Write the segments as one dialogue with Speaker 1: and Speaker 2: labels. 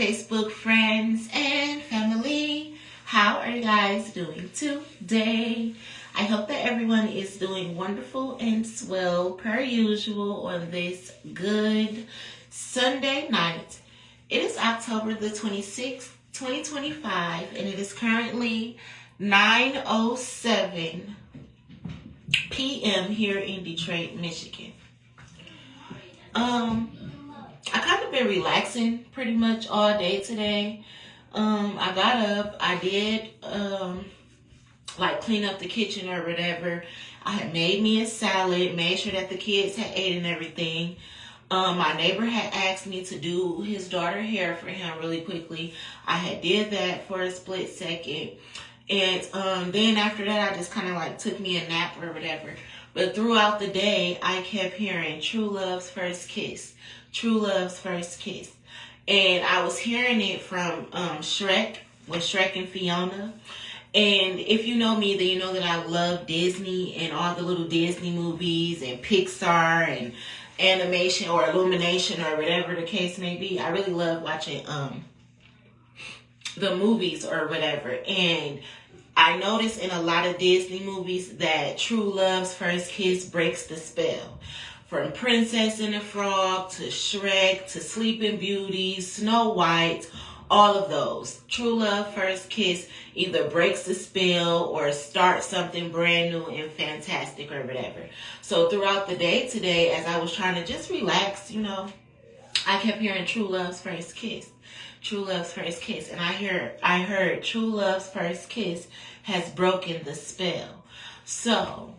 Speaker 1: Facebook friends and family. How are you guys doing today? I hope that everyone is doing wonderful and swell per usual on this good Sunday night. It is October the 26th, 2025, and it is currently 9:07 p.m. here in Detroit, Michigan. I kind of been relaxing pretty much all day today. I got up, I did like clean up the kitchen or whatever. I had made me a salad, made sure that the kids had ate and everything. My neighbor had asked me to do his daughter hair for him really quickly. I had did that for a split second. And then after that, I just kind of like took me a nap or whatever. But throughout the day, I kept hearing True Love's First Kiss. True Love's First Kiss. And I was hearing it from Shrek, with Shrek and Fiona. And if you know me, then you know that I love Disney and all the little Disney movies and Pixar and animation or Illumination or whatever the case may be. I really love watching the movies or whatever. And I noticed in a lot of Disney movies that True Love's First Kiss breaks the spell. From Princess and the Frog to Shrek to Sleeping Beauty, Snow White, all of those. True Love First Kiss either breaks the spell or starts something brand new and fantastic or whatever. So throughout the day today, as I was trying to just relax, I kept hearing True Love's First Kiss. True Love's First Kiss. And I heard True Love's First Kiss has broken the spell. So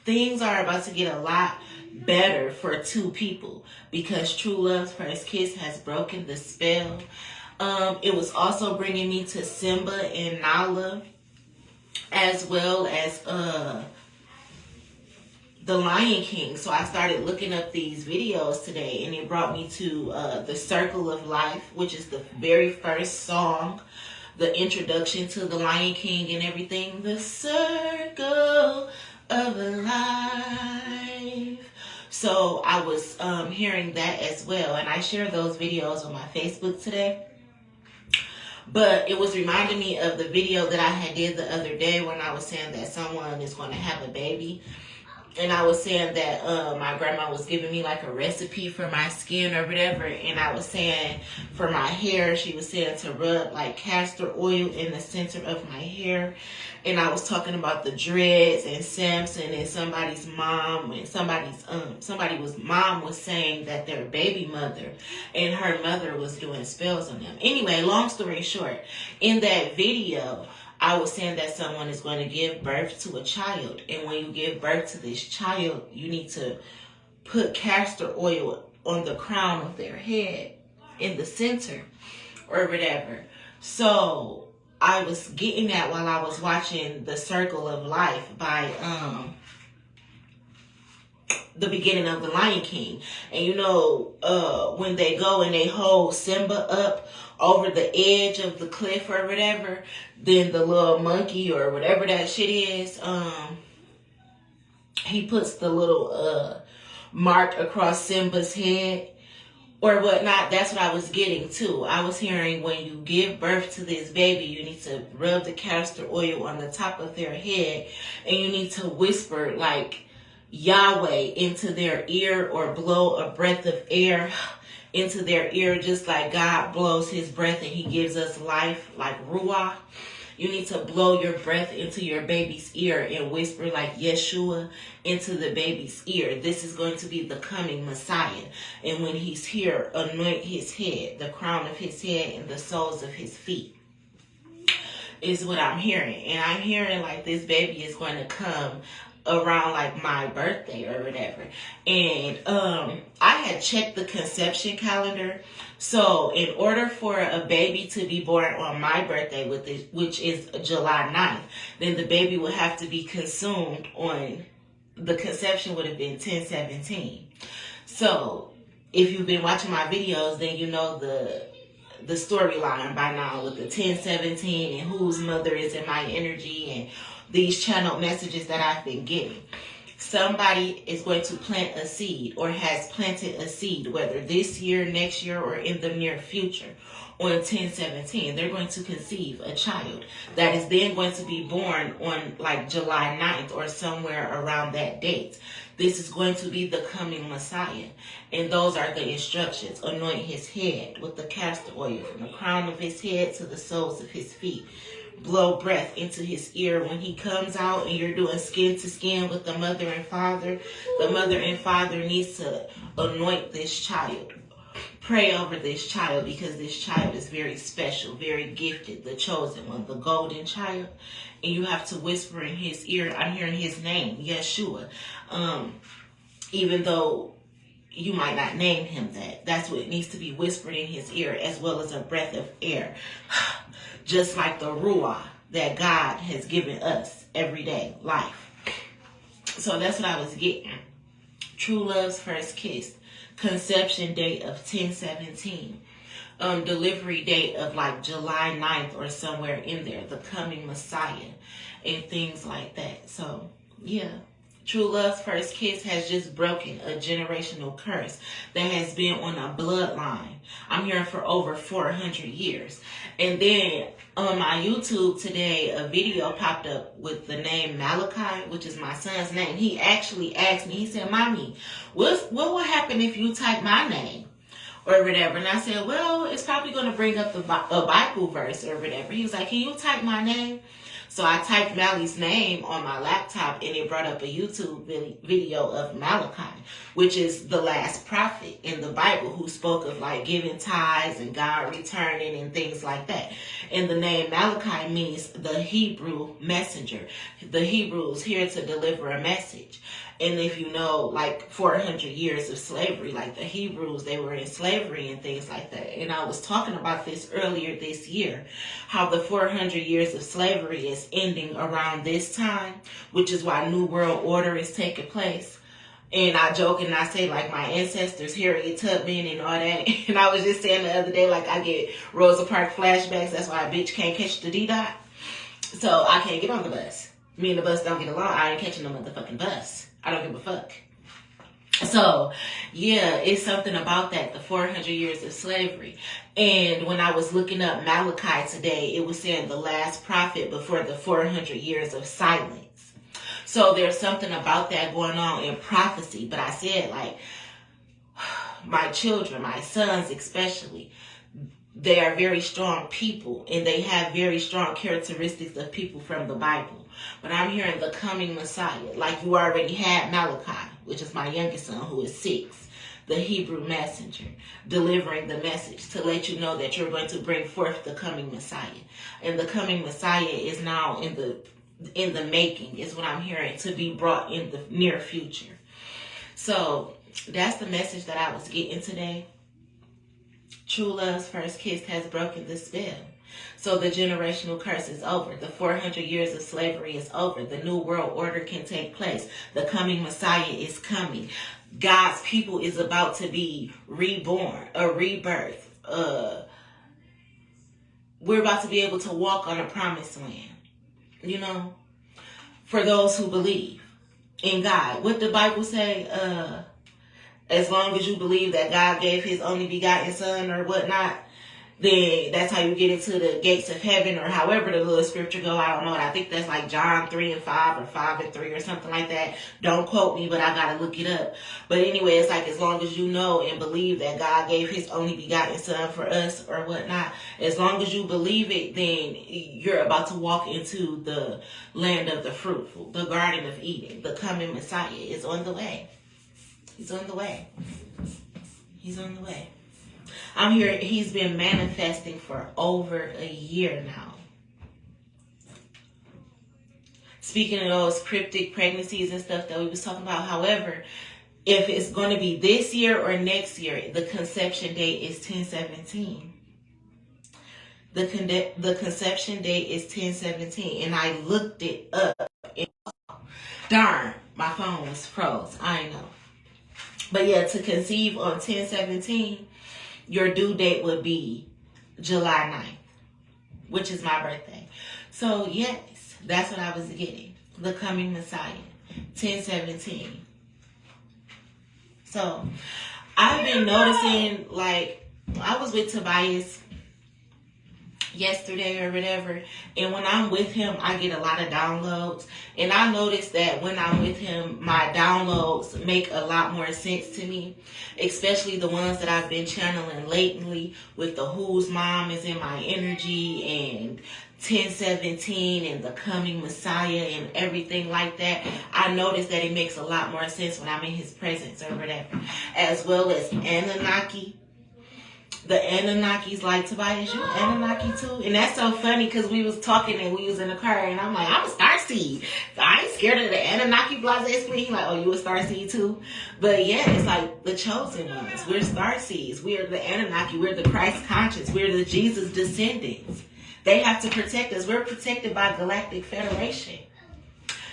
Speaker 1: things are about to get a lot better for two people because True Love's First Kiss has broken the spell. It was also bringing me to Simba and Nala, as well as The Lion King. So I started looking up these videos today, and it brought me to The Circle of Life, which is the very first song, the introduction to The Lion King and everything. The Circle of Life. So I was hearing that as well, and I shared those videos on my Facebook today. But it was reminding me of the video that I had did the other day when I was saying that someone is going to have a baby. And I was saying that my grandma was giving me like a recipe for my skin or whatever. And I was saying for my hair, she was saying to rub like castor oil in the center of my hair. And I was talking about the dreads and Samson and somebody's mom. And somebody's mom was saying that their baby mother and her mother was doing spells on them. Anyway, long story short, in that video, I was saying that someone is going to give birth to a child. And when you give birth to this child, you need to put castor oil on the crown of their head in the center or whatever. So I was getting that while I was watching The Circle of Life by the beginning of The Lion King. And when they go and they hold Simba up over the edge of the cliff or whatever, then the little monkey or whatever that shit is, he puts the little mark across Simba's head or whatnot. That's what I was getting to. I was hearing when you give birth to this baby, you need to rub the castor oil on the top of their head, and you need to whisper like Yahweh into their ear or blow a breath of air into their ear, just like God blows his breath and he gives us life, like Ruah. You need to blow your breath into your baby's ear and whisper like Yeshua into the baby's ear. This is going to be the coming Messiah. And when he's here, anoint his head, the crown of his head and the soles of his feet, is what I'm hearing. And I'm hearing like this baby is going to come around like my birthday or whatever. And I had checked the conception calendar. So in order for a baby to be born on my birthday, which is July 9th, then the baby would have to be consumed on, the conception would have been 10/17. So if you've been watching my videos, then you know the storyline by now with the 10/17 and whose mother is in my energy and these channeled messages that I've been getting. Somebody is going to plant a seed or has planted a seed, whether this year, next year, or in the near future. On 10/17, they're going to conceive a child that is then going to be born on like July 9th or somewhere around that date. This is going to be the coming Messiah. And those are the instructions. Anoint his head with the castor oil from the crown of his head to the soles of his feet. Blow breath into his ear when he comes out and you're doing skin to skin with the mother and father. The mother and father needs to anoint this child. Pray over this child because this child is very special, very gifted, the chosen one, the golden child. And you have to whisper in his ear, I'm hearing his name, Yeshua. Even though you might not name him that, that's what needs to be whispered in his ear, as well as a breath of air. Just like the Ruah that God has given us every day, life. So that's what I was getting. True love's first kiss. Conception date of 10/17. Delivery date of like July 9th or somewhere in there. The coming Messiah and things like that. So, yeah. True love's first kiss has just broken a generational curse that has been on a bloodline. I'm hearing for over 400 years. And then on my YouTube today, a video popped up with the name Malachi, which is my son's name. He actually asked me, he said, Mommy, what will happen if you type my name? Or whatever. And I said, well, it's probably going to bring up a Bible verse or whatever. He was like, can you type my name? So I typed Mally's name on my laptop and it brought up a YouTube video of Malachi, which is the last prophet in the Bible who spoke of like giving tithes and God returning and things like that. And the name Malachi means the Hebrew messenger. The Hebrew is here to deliver a message. And if you know, like 400 years of slavery, like the Hebrews, they were in slavery and things like that. And I was talking about this earlier this year, how the 400 years of slavery is ending around this time, which is why New World Order is taking place. And I joke and I say like my ancestors, Harriet Tubman and all that. And I was just saying the other day, like I get Rosa Parks flashbacks. That's why a bitch can't catch the D-Dot. So I can't get on the bus. Me and the bus don't get along. I ain't catching no motherfucking bus. I don't give a fuck. So, yeah, it's something about that, the 400 years of slavery. And when I was looking up Malachi today, it was saying the last prophet before the 400 years of silence. So there's something about that going on in prophecy. But I said, like, my children, my sons especially, they are very strong people and they have very strong characteristics of people from the Bible. But I'm hearing the coming Messiah, like you already had Malachi, which is my youngest son who is 6, the Hebrew messenger, delivering the message to let you know that you're going to bring forth the coming Messiah. And the coming Messiah is now in the making, is what I'm hearing, to be brought in the near future. So that's the message that I was getting today. True love's first kiss has broken the spell. So the generational curse is over. The 400 years of slavery is over. The new world order can take place. The coming Messiah is coming. God's people is about to be reborn, a rebirth. We're about to be able to walk on a promised land. You know, for those who believe in God. What the Bible say? As long as you believe that God gave his only begotten son or whatnot, then that's how you get into the gates of heaven, or however the little scripture go. I don't know. I think that's like John 3:5 or 5:3 or something like that. Don't quote me, but I got to look it up. But anyway, it's like as long as you know and believe that God gave his only begotten son for us or whatnot, as long as you believe it, then you're about to walk into the land of the fruitful, the Garden of Eden. The coming Messiah is on the way. He's on the way. He's on the way. I'm here. He's been manifesting for over a year now. Speaking of those cryptic pregnancies and stuff that we was talking about, however, if it's going to be this year or next year, the conception date is 10/17. The conception date is 10/17, and I looked it up. Darn, my phone was froze. I know. But yeah, to conceive on 10/17, your due date would be July 9th, which is my birthday. So yes, that's what I was getting. The coming Messiah. 1017. So I've been noticing, like, I was with Tobias yesterday or whatever, and when I'm with him I get a lot of downloads, and I noticed that when I'm with him my downloads make a lot more sense to me, especially the ones that I've been channeling lately with the Whose Mom Is in My Energy and 1017 and the Coming Messiah and everything like that. I noticed that it makes a lot more sense when I'm in his presence or whatever, as well as Anunnaki. The Anunnakis, like, Tobias, you Anunnaki too? And that's so funny because we was talking and we was in the car and I'm like, I'm a starseed. I ain't scared of the Anunnaki blase screen. He's like, oh, you a starseed too? But yeah, it's like the chosen ones. We're starseeds. We're the Anunnaki. We're the Christ conscious. We're the Jesus descendants. They have to protect us. We're protected by Galactic Federation.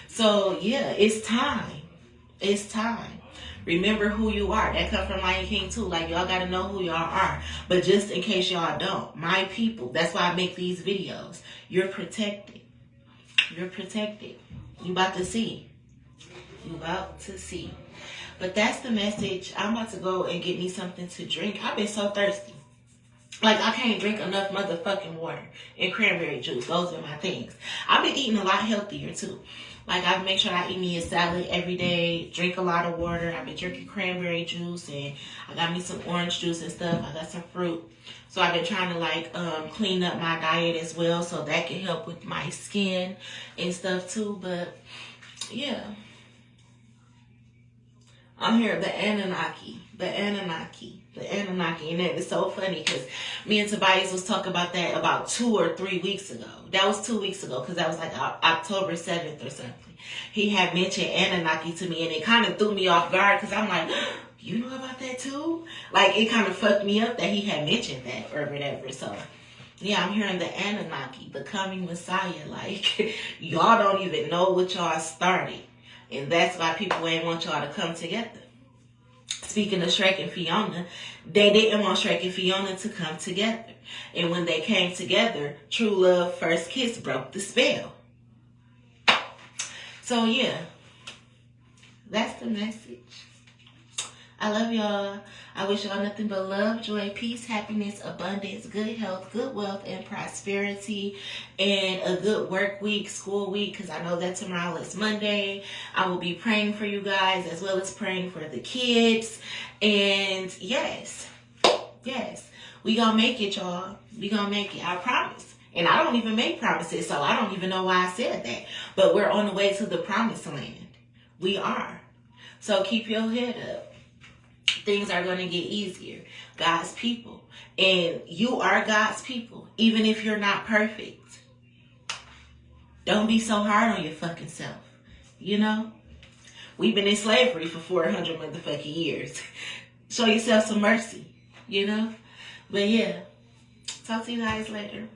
Speaker 1: So yeah, it's time. It's time. Remember who you are. That comes from Lion King too. Like, y'all got to know who y'all are. But just in case y'all don't, my people, that's why I make these videos. You're protected. You're protected. You about to see. You about to see. But that's the message. I'm about to go and get me something to drink. I've been so thirsty. Like, I can't drink enough motherfucking water and cranberry juice. Those are my things. I've been eating a lot healthier too. Like, I make sure I eat me a salad every day, drink a lot of water. I've been drinking cranberry juice, and I got me some orange juice and stuff. I got some fruit. So I've been trying to, like, clean up my diet as well, so that can help with my skin and stuff too. But yeah, I'm here, the Anunnaki, and that is so funny because me and Tobias was talking about that about 2 or 3 weeks ago. That was 2 weeks ago because that was like October 7th or something. He had mentioned Anunnaki to me, and it kind of threw me off guard because I'm like, you know about that too? Like, it kind of fucked me up that he had mentioned that or whatever. So yeah, I'm hearing the Anunnaki, the Coming Messiah. Like, y'all don't even know what y'all started, and that's why people ain't want y'all to come together. Speaking of Shrek and Fiona, they didn't want Shrek and Fiona to come together. And when they came together, true love, first kiss broke the spell. So yeah, that's the message. I love y'all. I wish y'all nothing but love, joy, peace, happiness, abundance, good health, good wealth, and prosperity, and a good work week, school week, because I know that tomorrow is Monday. I will be praying for you guys as well as praying for the kids. And yes, we gonna make it, y'all. We gonna make it. I promise. And I don't even make promises, so I don't even know why I said that. But we're on the way to the promised land. We are. So keep your head up. Things are going to get easier. God's people. And you are God's people. Even if you're not perfect. Don't be so hard on your fucking self. You know? We've been in slavery for 400 motherfucking years. Show yourself some mercy. You know? But yeah. Talk to you guys later.